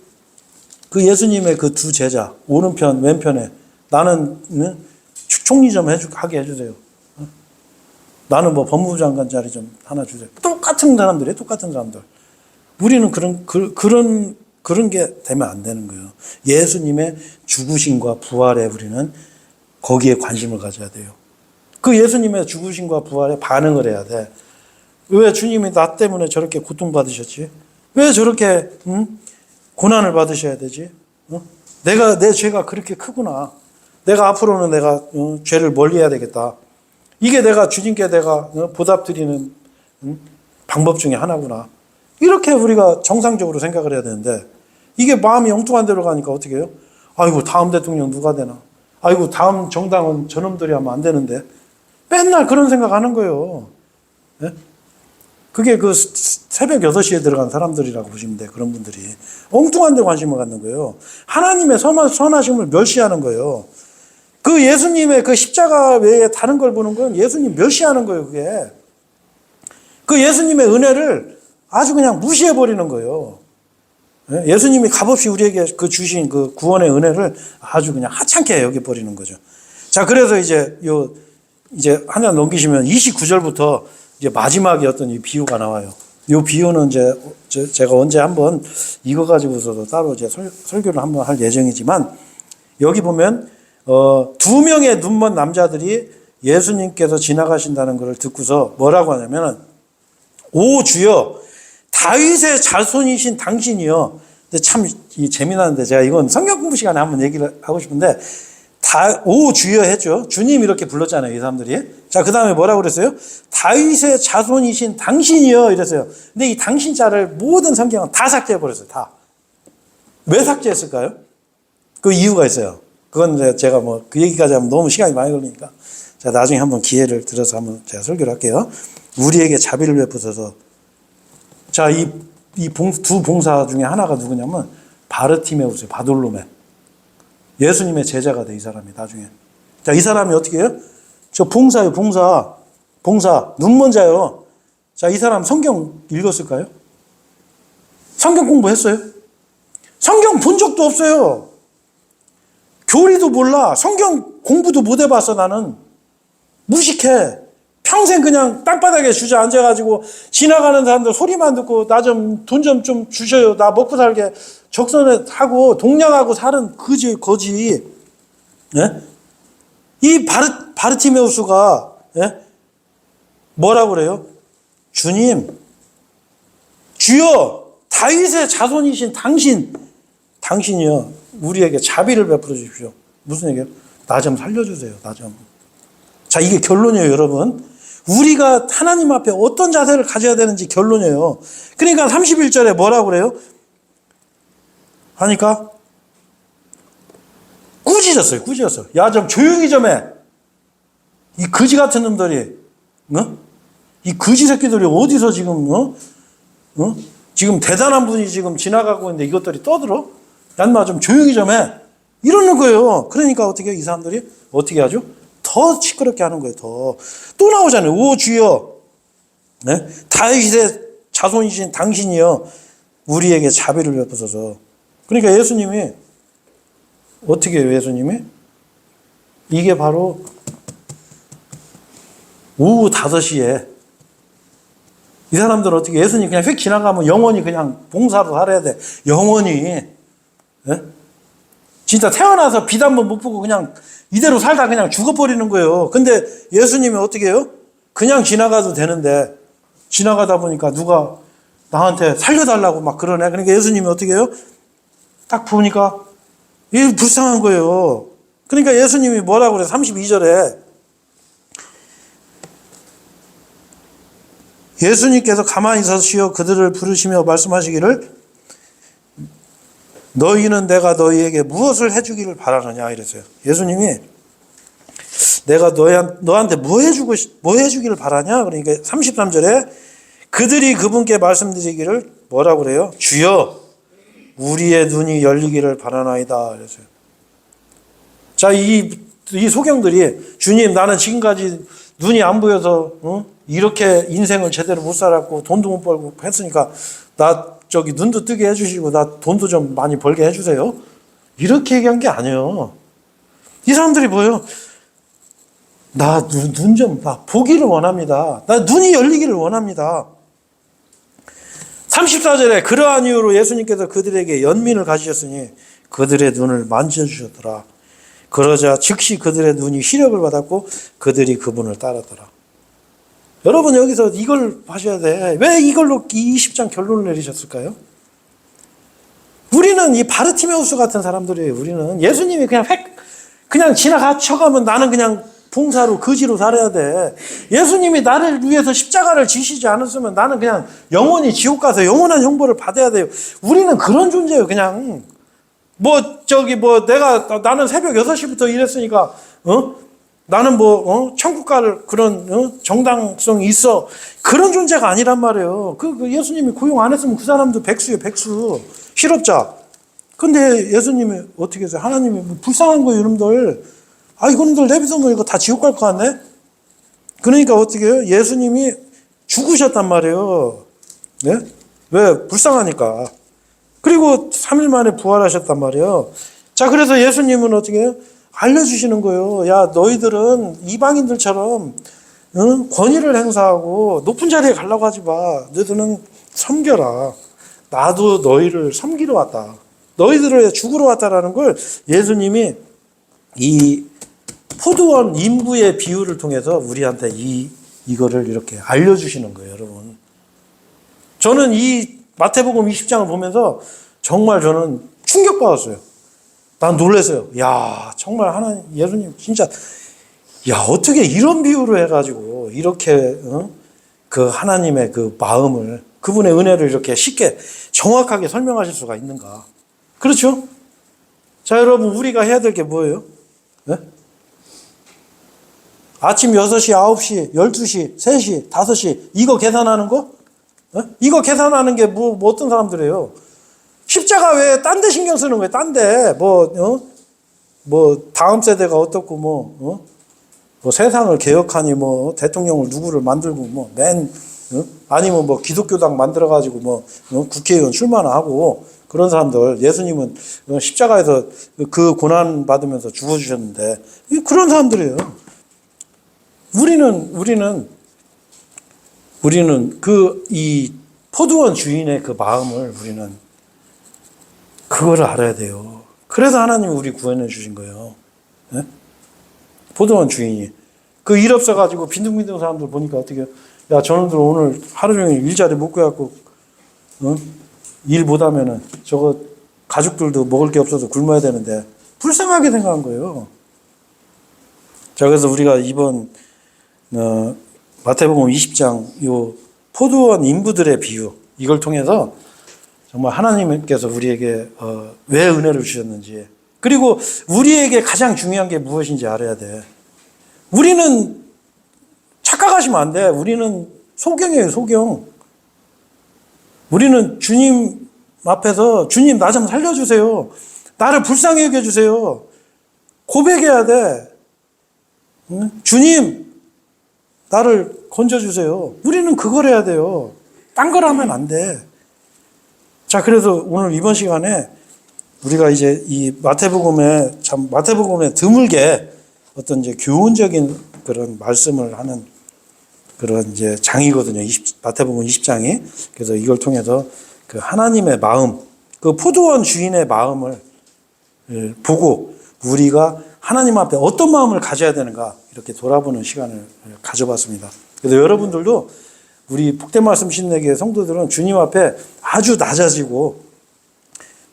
예수님의 그 두 제자, 오른편, 왼편에 나는 총리 좀 하게 해주세요. 나는 뭐 법무부 장관 자리 좀 하나 주세요. 똑같은 사람들이에요, 똑같은 사람들. 우리는 그런 게 되면 안 되는 거예요. 예수님의 죽으심과 부활에 우리는 거기에 관심을 가져야 돼요. 그 예수님의 죽으심과 부활에 반응을 해야 돼. 왜 주님이 나 때문에 저렇게 고통받으셨지? 왜 저렇게 고난을 받으셔야 되지? 내 죄가 그렇게 크구나. 내가 앞으로는 내가 죄를 멀리해야 되겠다. 이게 내가 주님께 내가 보답드리는 방법 중에 하나구나. 이렇게 우리가 정상적으로 생각을 해야 되는데 이게 마음이 엉뚱한 데로 가니까 어떻게 해요? 아이고 다음 대통령 누가 되나? 아이고 다음 정당은 저놈들이 하면 안 되는데 맨날 그런 생각하는 거예요. 네? 그게 그 새벽 6시에 들어간 사람들이라고 보시면 돼요. 그런 분들이 엉뚱한 데 관심을 갖는 거예요. 하나님의 선하심을 멸시하는 거예요. 그 예수님의 그 십자가 외에 다른 걸 보는 건 예수님 멸시하는 거예요. 그게 그 예수님의 은혜를 아주 그냥 무시해버리는 거예요. 예수님이 값없이 우리에게 그 주신 그 구원의 은혜를 아주 그냥 하찮게 여겨버리는 거죠. 자, 그래서 이제 한 장 넘기시면 29절부터 이제 마지막에 어떤 이 비유가 나와요. 이 비유는 이제 제가 언제 한번 이거 가지고서도 따로 이제 설교를 한번 할 예정이지만 여기 보면 2명의 눈먼 남자들이 예수님께서 지나가신다는 것을 듣고서 뭐라고 하냐면 오 주여 다윗의 자손이신 당신이요. 근데 참 재미나는데 제가 이건 성경 공부 시간에 한번 얘기를 하고 싶은데 오 주여 했죠. 주님 이렇게 불렀잖아요. 이 사람들이. 자, 그 다음에 뭐라고 그랬어요? 다윗의 자손이신 당신이요. 이랬어요. 근데 이 당신 자를 모든 성경은 다 삭제해버렸어요. 다. 왜 삭제했을까요? 그 이유가 있어요. 그건 이제 제가 뭐 그 얘기까지 하면 너무 시간이 많이 걸리니까 제가 나중에 한번 기회를 들어서 한번 제가 설교를 할게요. 우리에게 자비를 베푸소서. 자, 두 봉사 중에 하나가 누구냐면 바르티메우스예요. 바돌로메. 예수님의 제자가 돼, 이 사람이 나중에. 자, 이 사람이 어떻게 해요? 저 봉사예요, 봉사. 봉사. 눈먼자요. 자, 이 사람 성경 읽었을까요? 성경 공부했어요? 성경 본 적도 없어요. 교리도 몰라. 성경 공부도 못 해봤어, 나는. 무식해. 평생 그냥 땅바닥에 주저앉아가지고 지나가는 사람들 소리만 듣고 나 좀 돈 좀 주셔요. 나 먹고 살게 적선에 하고 동냥하고 사는 거지. 예? 이 바르티메우스가 예? 뭐라고 그래요? 주님, 주여, 다윗의 자손이신 당신이요 우리에게 자비를 베풀어 주십시오. 무슨 얘기예요? 나 좀 살려주세요. 나 좀. 자, 이게 결론이에요, 여러분. 우리가 하나님 앞에 어떤 자세를 가져야 되는지 결론이에요. 그러니까 31절에 뭐라고 그래요? 하니까 꾸짖었어요. 야, 좀 조용히 좀 해. 이 거지 같은 놈들이, 이 거지 새끼들이 어디서 지금, 지금 대단한 분이 지금 지나가고 있는데 이것들이 떠들어? 얀마 좀 조용히 좀 해. 이러는 거예요. 그러니까 어떻게 해요? 이 사람들이 어떻게 하죠? 더 시끄럽게 하는 거예요. 또 나오잖아요. 오 주여, 네? 다윗의 자손이신 당신이여 우리에게 자비를 베푸소서. 그러니까 예수님이 어떻게 해요? 예수님이 이게 바로 오후 5시에 이 사람들은 어떻게 예수님 그냥 휙 지나가면 영원히 그냥 봉사로 살아야 돼. 영원히. 네? 진짜 태어나서 빛 한 번 못 보고 그냥 이대로 살다 그냥 죽어버리는 거예요. 근데 예수님이 어떻게 해요? 그냥 지나가도 되는데 지나가다 보니까 누가 나한테 살려달라고 막 그러네. 그러니까 예수님이 어떻게 해요? 딱 보니까 이게 불쌍한 거예요. 그러니까 예수님이 뭐라고 그래요? 32절에 예수님께서 가만히 서시어 그들을 부르시며 말씀하시기를 너희는 내가 너희에게 무엇을 해주기를 바라느냐 이랬어요. 예수님이 내가 너한테 뭐 해주기를 바라냐? 그러니까 33절에 그들이 그분께 말씀드리기를 뭐라고 그래요? 주여 우리의 눈이 열리기를 바라나이다 이랬어요. 자, 이 소경들이 주님 나는 지금까지 눈이 안 보여서 이렇게 인생을 제대로 못 살았고 돈도 못 벌고 했으니까 나 저기 눈도 뜨게 해주시고 나 돈도 좀 많이 벌게 해주세요. 이렇게 얘기한 게 아니에요. 이 사람들이 뭐예요? 나 눈 좀 보기를 원합니다. 나 눈이 열리기를 원합니다. 34절에 그러한 이유로 예수님께서 그들에게 연민을 가지셨으니 그들의 눈을 만져주셨더라. 그러자 즉시 그들의 눈이 시력을 받았고 그들이 그분을 따랐더라. 여러분 여기서 이걸 하셔야 돼. 왜 이걸로 이 20장 결론을 내리셨을까요? 우리는 이 바르티메우스 같은 사람들이에요. 우리는 예수님이 그냥 지나가쳐가면 나는 그냥 봉사로 거지로 살아야 돼. 예수님이 나를 위해서 십자가를 지시지 않았으면 나는 그냥 영원히 지옥 가서 영원한 형벌을 받아야 돼요. 우리는 그런 존재예요. 그냥 나는 새벽 6시부터 일했으니까 나는 천국 갈 그런 정당성이 있어. 그런 존재가 아니란 말이에요. 그 예수님이 고용 안 했으면 그 사람도 백수예요, 백수. 실업자. 근데 예수님이 어떻게 했어요? 하나님이 불쌍한 거예요, 이놈들. 이놈들 내비두면 이거 다 지옥 갈 것 같네? 그러니까 어떻게 해요? 예수님이 죽으셨단 말이에요. 네? 왜? 불쌍하니까. 그리고 3일 만에 부활하셨단 말이에요. 자, 그래서 예수님은 어떻게 해요? 알려주시는 거예요. 야, 너희들은 이방인들처럼 권위를 행사하고 높은 자리에 가려고 하지 마. 너희들은 섬겨라. 나도 너희를 섬기러 왔다. 너희들을 죽으러 왔다라는 걸 예수님이 이 포도원 인부의 비유를 통해서 우리한테 이거를 이렇게 알려주시는 거예요, 여러분. 저는 이 마태복음 20장을 보면서 정말 저는 충격받았어요. 난 놀랐어요. 야, 정말 하나님, 예수님 진짜, 야, 어떻게 이런 비유를 해가지고 이렇게 그 하나님의 그 마음을, 그분의 은혜를 이렇게 쉽게 정확하게 설명하실 수가 있는가? 그렇죠? 자, 여러분, 우리가 해야 될 게 뭐예요? 네? 아침 6시, 9시, 12시, 3시, 5시, 이거 계산하는 거? 네? 이거 계산하는 게 뭐 어떤 사람들이에요? 십자가 왜 딴 데 신경 쓰는 거예요? 딴 데. 뭐, 다음 세대가 어떻고, 뭐 세상을 개혁하니, 대통령을 누구를 만들고, 아니면 기독교당 만들어가지고, 국회의원 출마나 하고, 그런 사람들, 예수님은 십자가에서 그 고난 받으면서 죽어주셨는데, 그런 사람들이에요. 우리는 이 포도원 주인의 그 마음을 우리는 그거를 알아야 돼요. 그래서 하나님이 우리 구원해 주신 거예요. 네? 포도원 주인이. 그 일 없어가지고 빈둥빈둥 사람들 보니까 어떻게, 야, 저놈들 오늘 하루 종일 일자리 못 구해갖고, 일 못하면은 저거 가족들도 먹을 게 없어서 굶어야 되는데, 불쌍하게 생각한 거예요. 자, 그래서 우리가 이번, 마태복음 20장, 요 포도원 인부들의 비유, 이걸 통해서 정말 하나님께서 우리에게 왜 은혜를 주셨는지, 그리고 우리에게 가장 중요한 게 무엇인지 알아야 돼. 우리는 착각하시면 안 돼. 우리는 소경이에요, 소경. 우리는 주님 앞에서 주님 나 좀 살려주세요. 나를 불쌍히 여겨주세요. 고백해야 돼. 주님 나를 건져주세요. 우리는 그걸 해야 돼요. 딴 걸 하면 안 돼. 자, 그래서 오늘 이번 시간에 우리가 이제 이 마태복음에 드물게 어떤 이제 교훈적인 그런 말씀을 하는 그런 이제 장이거든요. 마태복음 20장이. 그래서 이걸 통해서 그 하나님의 마음, 그 포도원 주인의 마음을 보고 우리가 하나님 앞에 어떤 마음을 가져야 되는가 이렇게 돌아보는 시간을 가져봤습니다. 그래서 여러분들도 우리 복된 말씀 신내교회 성도들은 주님 앞에 아주 낮아지고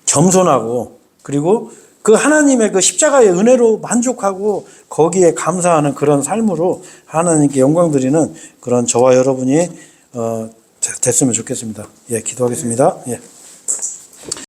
겸손하고 그리고 그 하나님의 그 십자가의 은혜로 만족하고 거기에 감사하는 그런 삶으로 하나님께 영광 드리는 그런 저와 여러분이 됐으면 좋겠습니다. 예, 기도하겠습니다. 예.